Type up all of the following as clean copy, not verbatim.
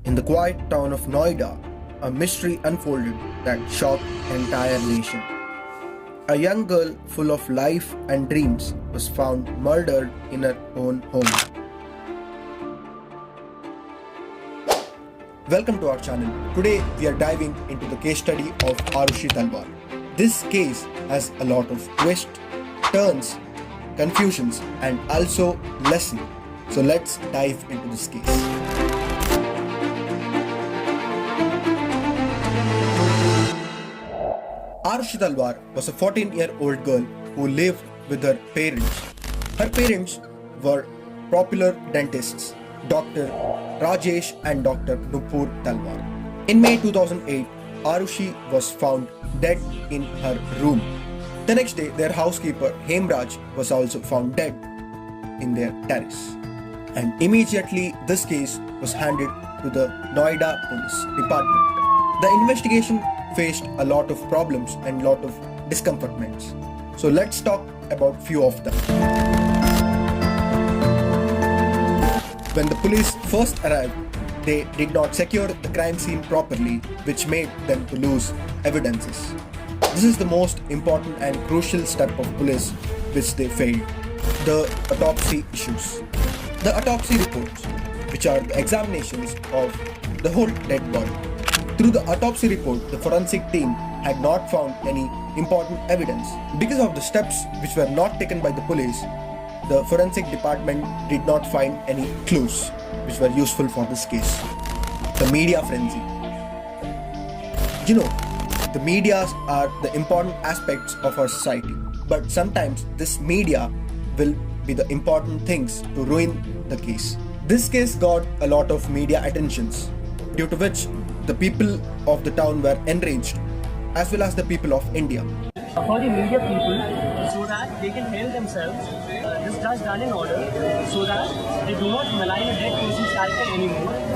In the quiet town of Noida, a mystery unfolded that shocked the entire nation. A young girl full of life and dreams was found murdered in her own home. Welcome to our channel. Today we are diving into the case study of Aarushi Talwar. This case has a lot of twists, turns, confusions and also lessons. So let's dive into this case. Aarushi Talwar was a 14-year-old girl who lived with her parents. Her parents were popular dentists, Dr. Rajesh and Dr. Nupur Talwar. In May 2008, Aarushi was found dead in her room. The next day, their housekeeper Hemraj was also found dead in their terrace. And immediately, this case was handed to the Noida Police Department. The investigation faced a lot of problems and lot of discomfortments. So let's talk about few of them. When the police first arrived, they did not secure the crime scene properly, which made them to lose evidences. This is the most important and crucial step of police which they failed. The autopsy issues. The autopsy reports, which are the examinations of the whole dead body. Through the autopsy report, the forensic team had not found any important evidence. Because of the steps which were not taken by the police, the forensic department did not find any clues which were useful for this case. The media frenzy. The media are the important aspects of our society, but sometimes this media will be the important things to ruin the case. This case got a lot of media attentions, due to which the people of the town were enraged, as well as the people of India. For the media people, so that they can help themselves, this does done in order, so that they do not malign a dead person's character anymore.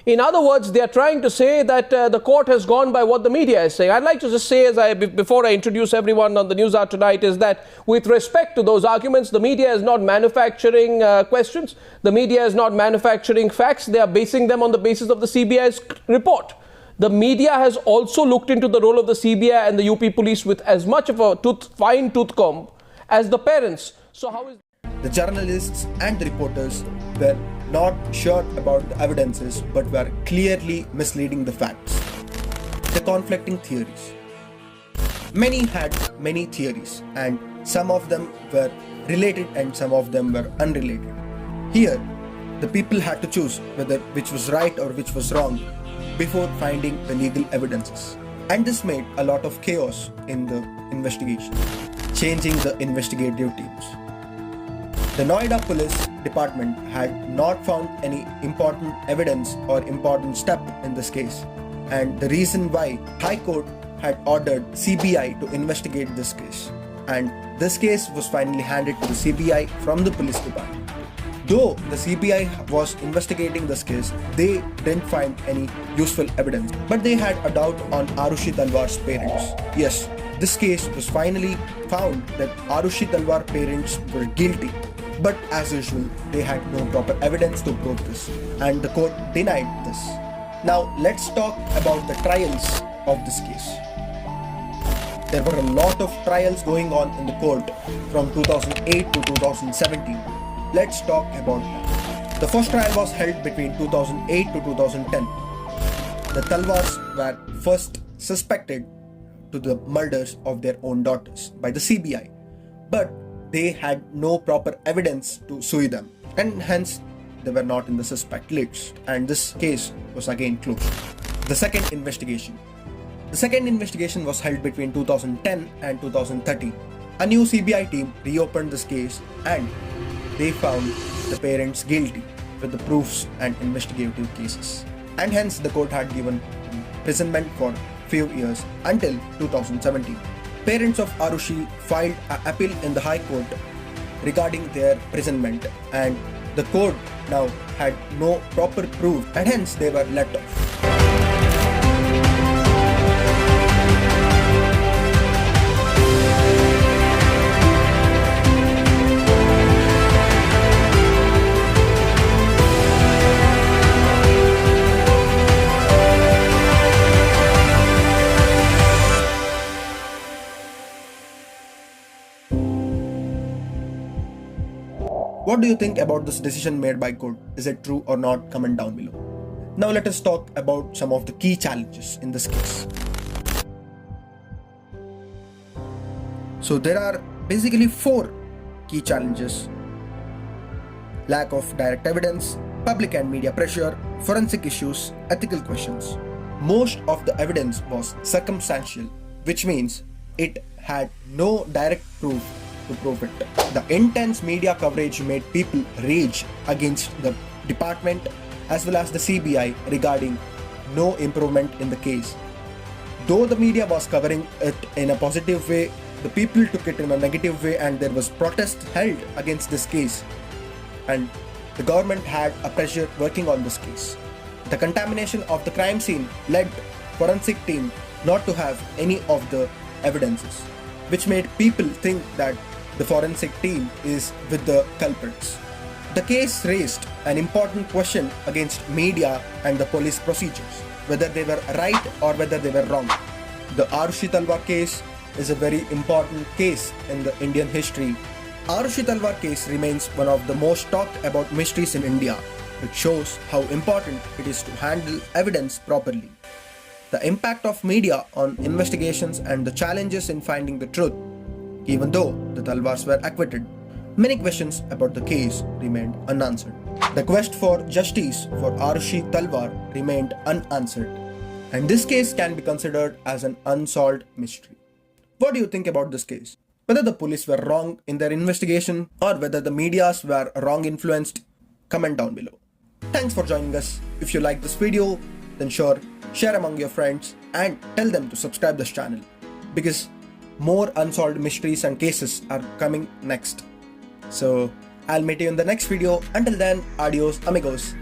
In other words, they are trying to say that the court has gone by what the media is saying. I'd like to just say, before I introduce everyone on the News Hour tonight, is that with respect to those arguments, the media is not manufacturing questions. The media is not manufacturing facts. They are basing them on the basis of the CBI's report. The media has also looked into the role of the CBI and the UP police with as much of a fine tooth comb as the parents. So how is... The journalists and the reporters were not sure about the evidences but were clearly misleading the facts. The conflicting theories. Many had many theories and some of them were related and some of them were unrelated. Here, the people had to choose whether which was right or which was wrong before finding the legal evidences. And this made a lot of chaos in the investigation, changing the investigative teams. The Noida Police Department had not found any important evidence or important step in this case, and the reason why High Court had ordered CBI to investigate this case, and this case was finally handed to the CBI from the police department. Though the CBI was investigating this case, they didn't find any useful evidence, but they had a doubt on Aarushi Talwar's parents. Yes, this case was finally found that Aarushi Talwar parents were guilty. But as usual, they had no proper evidence to prove this, and the court denied this. Now let's talk about the trials of this case. There were a lot of trials going on in the court from 2008 to 2017. Let's talk about that. The first trial was held between 2008 to 2010. The Talwars were first suspected to the murders of their own daughters by the CBI, but they had no proper evidence to sue them, and hence they were not in the suspect list, and this case was again closed. The second investigation. The second investigation was held between 2010 and 2013. A new CBI team reopened this case and they found the parents guilty with the proofs and investigative cases, and hence the court had given imprisonment for few years until 2017. Parents of Aarushi filed an appeal in the High Court regarding their imprisonment, and the court now had no proper proof and hence they were let off. What do you think about this decision made by court? Is it true or not? Comment down below. Now let us talk about some of the key challenges in this case. So there are basically 4 key challenges: lack of direct evidence, public and media pressure, forensic issues, ethical questions. Most of the evidence was circumstantial, which means it had no direct proof to prove it. The intense media coverage made people rage against the department as well as the CBI regarding no improvement in the case. Though the media was covering it in a positive way, the people took it in a negative way, and there was protest held against this case, and the government had a pressure working on this case. The contamination of the crime scene led forensic team not to have any of the evidences, which made people think that the forensic team is with the culprits. The case raised an important question against media and the police procedures, whether they were right or whether they were wrong. The Aarushi Talwar case is a very important case in the Indian history. Aarushi Talwar case remains one of the most talked about mysteries in India, which shows how important it is to handle evidence properly. The impact of media on investigations and the challenges in finding the truth. Even though the Talwars were acquitted, many questions about the case remained unanswered. The quest for justice for Aarushi Talwar remained unanswered, and this case can be considered as an unsolved mystery. What do you think about this case? Whether the police were wrong in their investigation or whether the medias were wrong influenced, comment down below. Thanks for joining us. If you like this video, then sure, share among your friends and tell them to subscribe this channel, because more unsolved mysteries and cases are coming next. So I'll meet you in the next video. Until then, adios amigos.